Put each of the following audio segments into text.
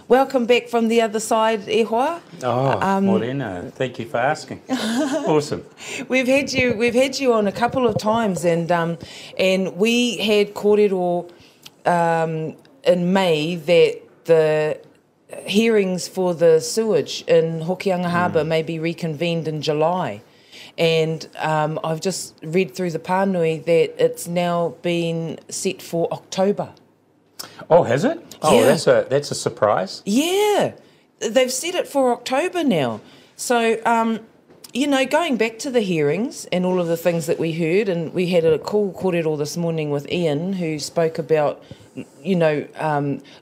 welcome back from the other side, e hoa. Morena, thank you for asking. Awesome. We've had you on a couple of times, and we had kōrero in May that the hearings for the sewage in Hokianga Harbour may be reconvened in July. And I've just read through the pānui that it's now been set for October. Oh, has it? Oh, yeah. That's a surprise. Yeah, they've set it for October now. So, going back to the hearings and all of the things that we heard, and we had a cool kōrero this morning with Ian, who spoke about,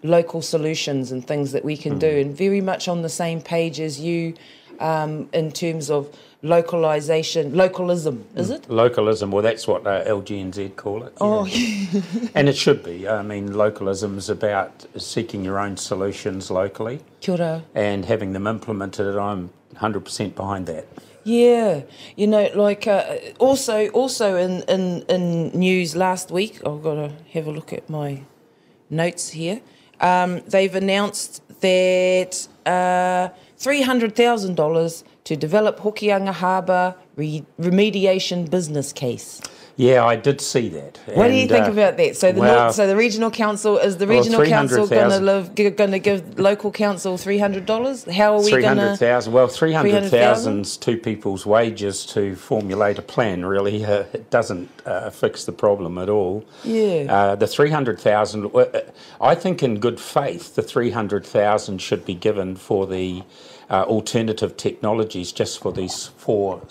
local solutions and things that we can do, and very much on the same page as you in terms of localism, is it? Localism, well, that's what LGNZ call it. Oh, and it should be. I mean, localism is about seeking your own solutions locally. Kia ora. And having them implemented. I'm 100% behind that. Yeah, also in news last week, I've got to have a look at my notes here. They've announced that $300,000 to develop Hokianga Harbour remediation business case. Yeah, I did see that. What do you think about that? So the regional council council going to give local council $300? How are we going to? $300,000. Well, $300,000's two people's wages to formulate a plan. Really, it doesn't fix the problem at all. Yeah. The $300,000. I think, in good faith, the $300,000 should be given for the alternative technologies, just for these four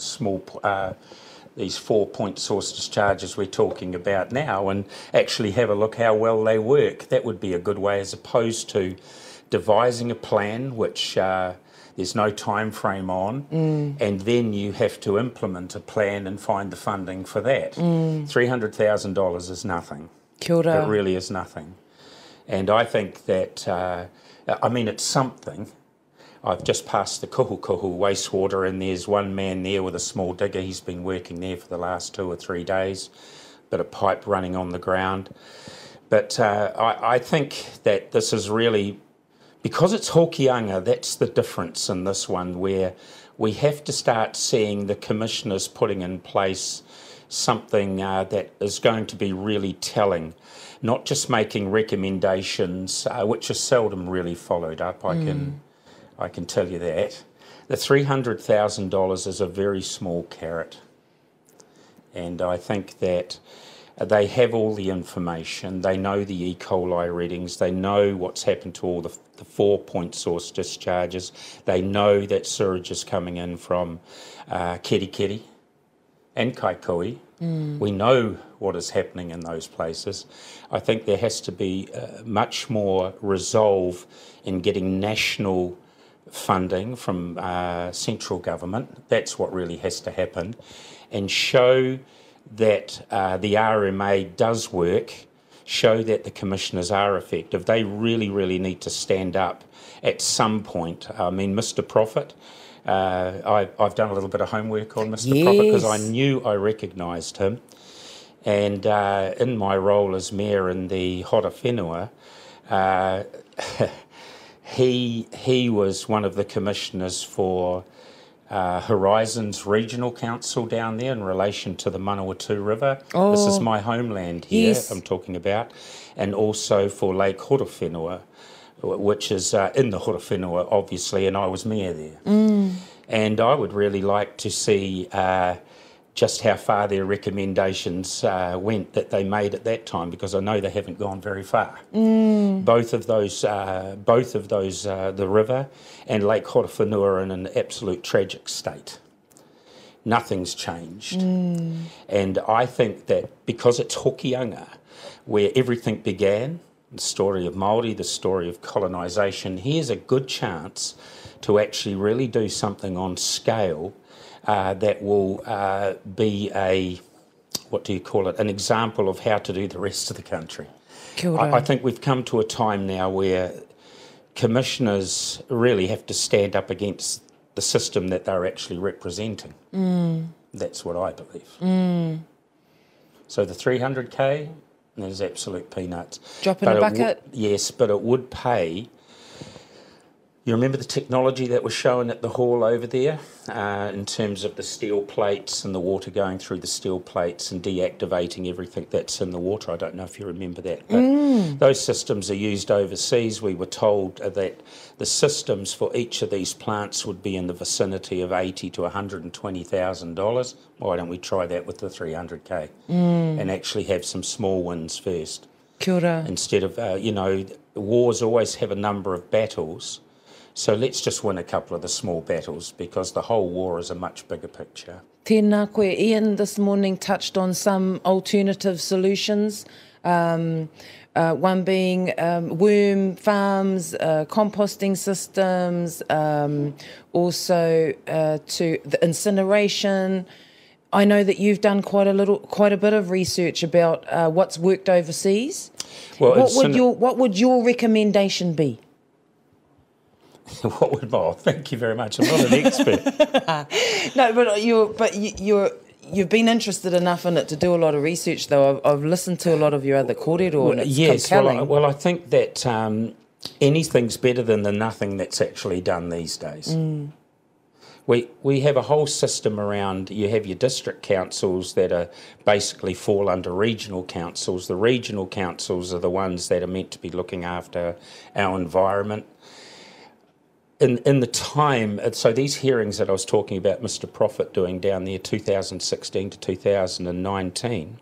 point source discharges we're talking about now, and actually have a look how well they work. That would be a good way, as opposed to devising a plan which there's no time frame on, and then you have to implement a plan and find the funding for that. $300,000 is nothing. Kia ora. It really is nothing. And I think that, it's something. I've just passed the kuhu wastewater, and there's one man there with a small digger. He's been working there for the last 2 or 3 days, bit of pipe running on the ground. But I think that this is really, because it's Hokianga, that's the difference in this one, where we have to start seeing the commissioners putting in place something that is going to be really telling, not just making recommendations, which are seldom really followed up. I can tell you that. The $300,000 is a very small carrot. And I think that they have all the information. They know the E. coli readings. They know what's happened to all the 4 point source discharges. They know that sewage is coming in from Kerikeri and Kaikoui. We know what is happening in those places. I think there has to be much more resolve in getting national funding from central government. That's what really has to happen, and show that the RMA does work, show that the commissioners are effective. They really, really need to stand up at some point. I mean, Mr. Prophet, I've done a little bit of homework on Mr. Prophet, because I recognised him, and in my role as mayor in the Hora Whenua, He was one of the commissioners for Horizons Regional Council down there in relation to the Manawatu River. Oh, this is my homeland here, yes. I'm talking about. And also for Lake Hora Whenua, which is in the Hora Whenua, obviously, and I was mayor there. And I would really like to see just how far their recommendations went that they made at that time, because I know they haven't gone very far. Both of those, the river and Lake Hora Whenua, are in an absolute tragic state. Nothing's changed. And I think that because it's Hokianga, where everything began, the story of Māori, the story of colonisation, here's a good chance to actually really do something on scale that will be an example of how to do the rest of the country. I think we've come to a time now where commissioners really have to stand up against the system that they're actually representing. That's what I believe. So the 300K, there's absolute peanuts. Drop in a bucket? Yes, but it would pay You remember the technology that was shown at the hall over there in terms of the steel plates and the water going through the steel plates and deactivating everything that's in the water? I don't know if you remember that. But those systems are used overseas. We were told that the systems for each of these plants would be in the vicinity of $80,000 to $120,000. Why don't we try that with the 300K and actually have some small wins first? Kia ora. Instead of, wars always have a number of battles. So let's just win a couple of the small battles because the whole war is a much bigger picture. Tēnā koe. Ian this morning touched on some alternative solutions, one being worm farms, composting systems, also to the incineration. I know that you've done quite a bit of research about what's worked overseas. Well, what would your recommendation be? Thank you very much. I'm not an expert. No, you've been interested enough in it to do a lot of research, though. I've listened to a lot of your other kōrero, and it's compelling. Well, I think that anything's better than the nothing that's actually done these days. We have a whole system around, you have your district councils that are basically fall under regional councils. The regional councils are the ones that are meant to be looking after our environment. In the time, so these hearings that I was talking about Mr. Prophet doing down there 2016 to 2019,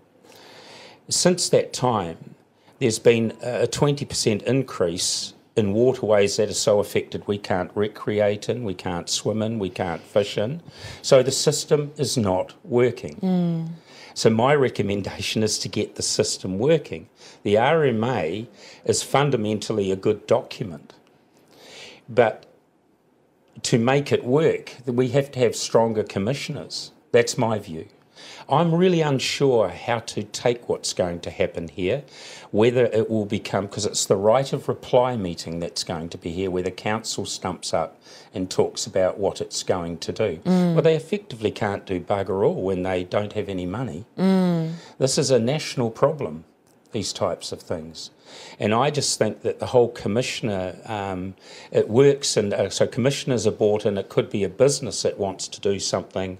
since that time there's been a 20% increase in waterways that are so affected we can't recreate in, we can't swim in, we can't fish in. So the system is not working. So my recommendation is to get the system working. The RMA is fundamentally a good document, but to make it work, we have to have stronger commissioners. That's my view. I'm really unsure how to take what's going to happen here, whether it will become, because it's the right of reply meeting that's going to be here, where the council stumps up and talks about what it's going to do. Well, they effectively can't do bugger all when they don't have any money. This is a national problem, these types of things. And I just think that the whole commissioner, it works, and so commissioners are bought in. It could be a business that wants to do something,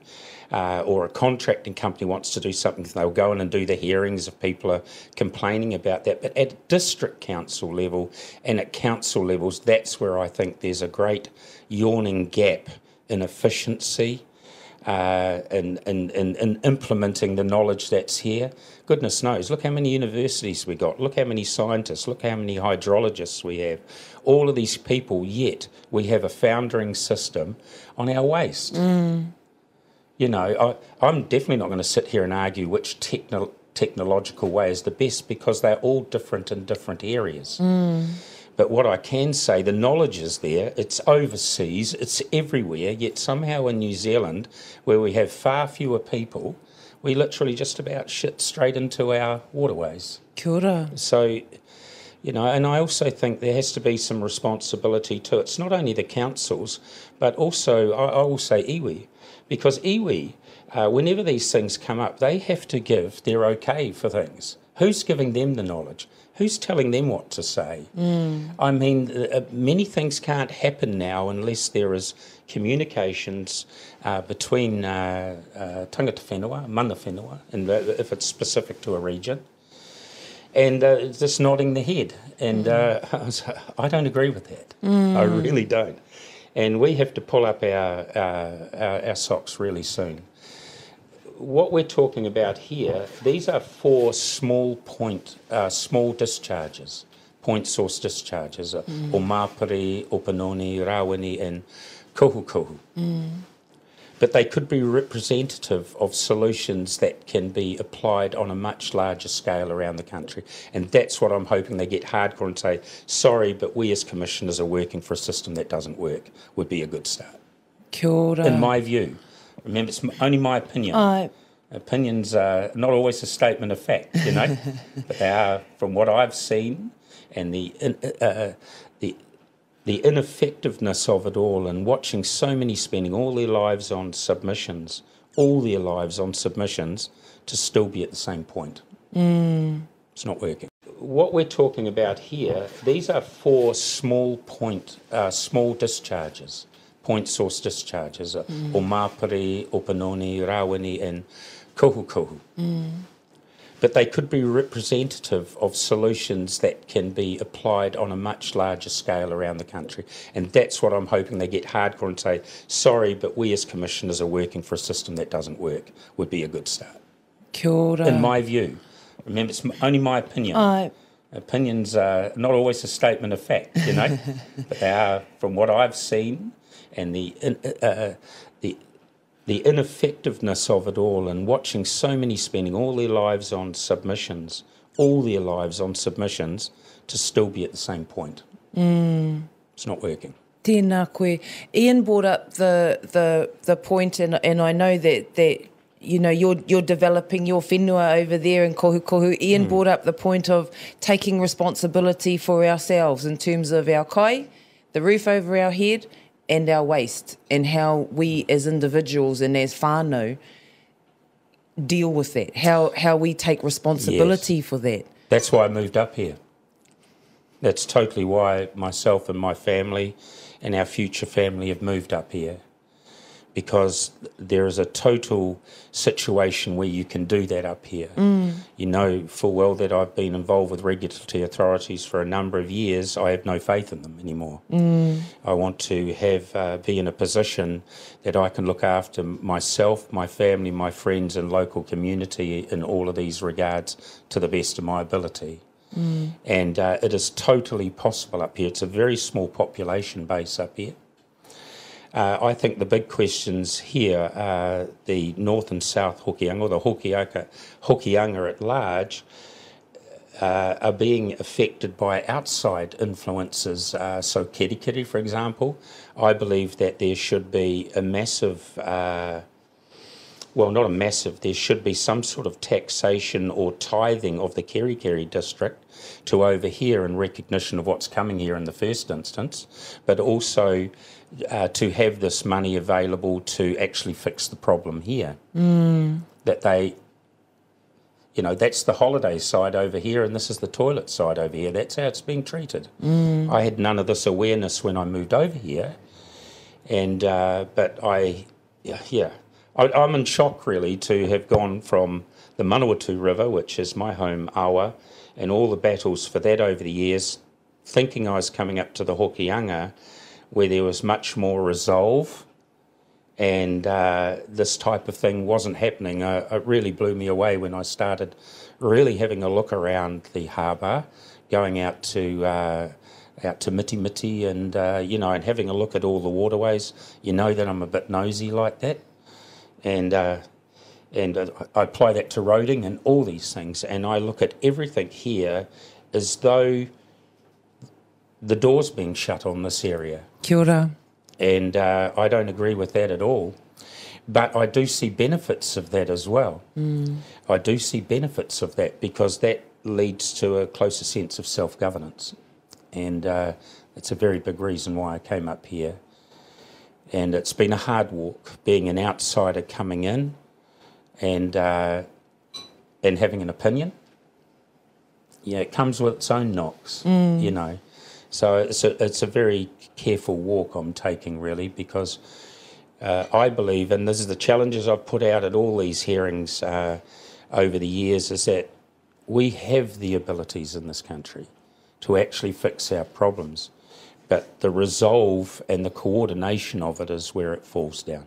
or a contracting company wants to do something. They'll go in and do the hearings if people are complaining about that. But at district council level and at council levels, that's where I think there's a great yawning gap in efficiency, in implementing the knowledge that's here. Goodness knows, look how many universities we got, look how many scientists, look how many hydrologists we have, all of these people, yet we have a foundering system on our waste. You know, I'm definitely not going to sit here and argue which technological way is the best, because they're all different in different areas. But what I can say, the knowledge is there, it's overseas, it's everywhere, yet somehow in New Zealand, where we have far fewer people, we literally just about shit straight into our waterways. Kia ora. So, you know, and I also think there has to be some responsibility too. It's not only the councils, but also, I will say iwi, because iwi, whenever these things come up, they have to give their okay for things. Who's giving them the knowledge? Who's telling them what to say? I mean, many things can't happen now unless there is communications between tangata whenua, mana whenua, and if it's specific to a region, and just nodding the head. And I don't agree with that. I really don't. And we have to pull up our socks really soon. What we're talking about here, these are 4 small discharges, point source discharges, o Māpiri, Opanoni, Rawene and Kohukohu. But they could be representative of solutions that can be applied on a much larger scale around the country. And that's what I'm hoping they get hardcore and say, sorry, but we as commissioners are working for a system that doesn't work, would be a good start. Kia ora. In my view. Remember, it's only my opinion. Opinions are not always a statement of fact, you know, but they are from what I've seen, and the ineffectiveness of it all, and watching so many spending all their lives on submissions, to still be at the same point. It's not working. what we're talking about here, these are 4 small discharges, point source discharges, o Māpiri, Opanoni, Rawene and Kuhukuhu. But they could be representative of solutions that can be applied on a much larger scale around the country. And that's what I'm hoping they get hardcore and say, sorry, but we as commissioners are working for a system that doesn't work, would be a good start. Kia ora. In my view. Remember, it's only my opinion. Opinions are not always a statement of fact, you know, but they are, from what I've seen, and the ineffectiveness of it all, and watching so many spending all their lives on submissions, to still be at the same point. It's not working. Tēnā koe. Ian brought up the point, and I know that you know, you're developing your whenua over there in Kohukohu. Ian brought up the point of taking responsibility for ourselves in terms of our kai, the roof over our head, and our waste, and how we as individuals and as whānau deal with that, how we take responsibility for that. That's why I moved up here. That's totally why myself and my family and our future family have moved up here, because there is a total situation where you can do that up here. You know full well that I've been involved with regulatory authorities for a number of years. I have no faith in them anymore. I want to be in a position that I can look after myself, my family, my friends and local community in all of these regards to the best of my ability. And it is totally possible up here. It's a very small population base up here. I think the big questions here are the North and South Hokianga, or the Hokianga at large, are being affected by outside influences. So Kirikiri, for example, I believe that there should be a massive, well, not a massive, there should be some sort of taxation or tithing of the Kirikiri district to over here in recognition of what's coming here in the first instance, but also to have this money available to actually fix the problem here. That they, you know, that's the holiday side over here and this is the toilet side over here. That's how it's being treated. I had none of this awareness when I moved over here. And, but I'm in shock really to have gone from the Manawatu River, which is my home awa, and all the battles for that over the years, thinking I was coming up to the Hokianga, where there was much more resolve, and this type of thing wasn't happening. It really blew me away when I started really having a look around the harbour, going out to Miti Miti and, you know, and having a look at all the waterways. You know that I'm a bit nosy like that. And I apply that to roading and all these things, and I look at everything here as though the door's being shut on this area. Kia ora. And I don't agree with that at all. But I do see benefits of that as well. I do see benefits of that because that leads to a closer sense of self-governance. And it's a very big reason why I came up here. And it's been a hard walk, being an outsider coming in and having an opinion. Yeah, it comes with its own knocks, you know. So it's a very careful walk I'm taking, really, because I believe, and this is the challenges I've put out at all these hearings over the years, is that we have the abilities in this country to actually fix our problems, but the resolve and the coordination of it is where it falls down.